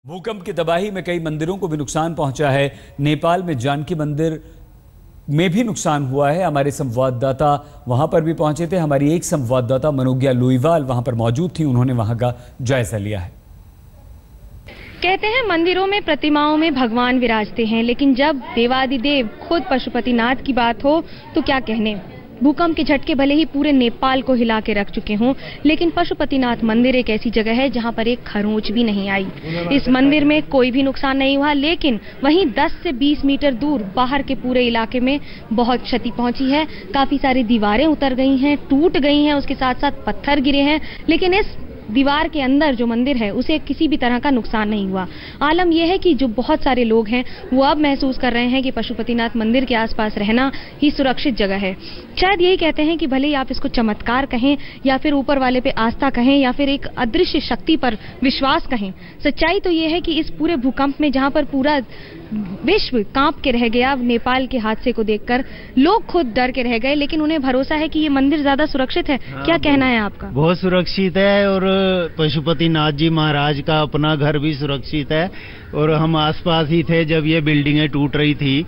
भूकंप की तबाही में कई मंदिरों को भी नुकसान पहुंचा है। नेपाल में जानकी मंदिर में भी नुकसान हुआ है। हमारे संवाददाता वहां पर भी पहुंचे थे। हमारी एक संवाददाता मनोज्ञा लोईवाल वहां पर मौजूद थी। उन्होंने वहां का जायजा लिया है। कहते हैं मंदिरों में प्रतिमाओं में भगवान विराजते हैं, लेकिन जब देवादिदेव खुद पशुपतिनाथ की बात हो तो क्या कहने। भूकंप के झटके भले ही पूरे नेपाल को हिला के रख चुके हों, लेकिन पशुपतिनाथ मंदिर एक ऐसी जगह है जहां पर एक खरोंच भी नहीं आई। इस मंदिर में कोई भी नुकसान नहीं हुआ, लेकिन वहीं 10 से 20 मीटर दूर बाहर के पूरे इलाके में बहुत क्षति पहुंची है। काफी सारी दीवारें उतर गई हैं, टूट गई हैं, उसके साथ साथ पत्थर गिरे हैं, लेकिन इस दीवार के अंदर जो मंदिर है उसे किसी भी तरह का नुकसान नहीं हुआ। आलम यह है कि जो बहुत सारे लोग हैं वो अब महसूस कर रहे हैं कि पशुपतिनाथ मंदिर के आसपास रहना ही सुरक्षित जगह है। शायद यही कहते हैं कि भले ही आप इसको चमत्कार कहें या फिर ऊपर वाले पे आस्था कहें या फिर एक अदृश्य शक्ति पर विश्वास कहें, सच्चाई तो ये है कि इस पूरे भूकंप में जहां पर पूरा विश्व कांप के रह गया नेपाल के हादसे को देखकर, लोग खुद डर के रह गए, लेकिन उन्हें भरोसा है कि ये मंदिर ज्यादा सुरक्षित है। क्या कहना है आपका? बहुत सुरक्षित है और पशुपतिनाथ जी महाराज का अपना घर भी सुरक्षित है। और हम आसपास ही थे जब ये बिल्डिंगें टूट रही थी,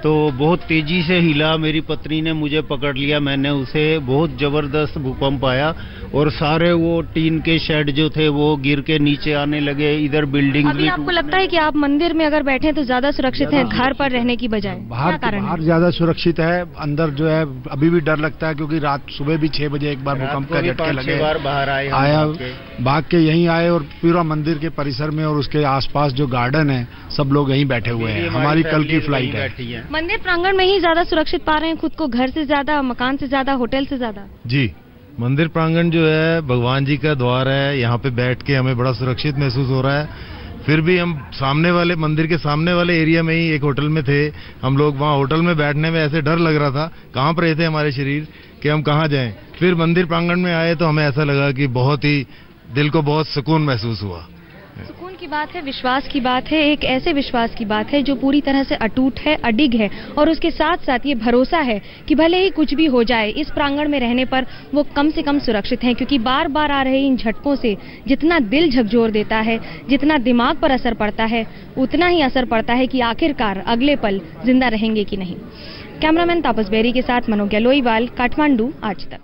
तो बहुत तेजी से हिला। मेरी पत्नी ने मुझे पकड़ लिया, मैंने उसे। बहुत जबरदस्त भूकंप आया और सारे वो टीन के शेड जो थे वो गिर के नीचे आने लगे। इधर बिल्डिंग अभी आपको लगता है कि आप मंदिर में अगर बैठे तो ज्यादा सुरक्षित है घर पर रहने की बजाय? बाहर ज्यादा सुरक्षित है, अंदर जो है अभी भी डर लगता है, क्योंकि रात सुबह भी 6 बजे एक बार भूकंप का झटके लगे। बाहर आया भाग के यहीं आए और पूरा मंदिर के परिसर में और उसके आसपास जो गार्डन है सब लोग यहीं बैठे हुए हैं। हमारी कल की फ्लाइट है। मंदिर प्रांगण में ही ज्यादा सुरक्षित पा रहे हैं खुद को, घर से ज्यादा, मकान से ज्यादा, होटल से ज्यादा? जी, मंदिर प्रांगण जो है भगवान जी का द्वार है, यहाँ पे बैठ के हमें बड़ा सुरक्षित महसूस हो रहा है। फिर भी हम सामने वाले मंदिर के सामने वाले एरिया में ही एक होटल में थे हम लोग। वहाँ होटल में बैठने में ऐसे डर लग रहा था, कांप रहे थे हमारे शरीर कि हम कहाँ जाएं। फिर मंदिर प्रांगण में आए तो हमें ऐसा लगा कि बहुत ही दिल को बहुत सुकून महसूस हुआ। सुकून की बात है, विश्वास की बात है, एक ऐसे विश्वास की बात है जो पूरी तरह से अटूट है, अडिग है, और उसके साथ साथ ये भरोसा है कि भले ही कुछ भी हो जाए इस प्रांगण में रहने पर वो कम से कम सुरक्षित हैं। क्योंकि बार बार आ रहे इन झटकों से जितना दिल झकझोर देता है, जितना दिमाग पर असर पड़ता है, उतना ही असर पड़ता है कि आखिरकार अगले पल जिंदा रहेंगे कि नहीं। कैमरामैन तापस बेरी के साथ मनोज्ञा लोईवाल, काठमांडू, आज तक।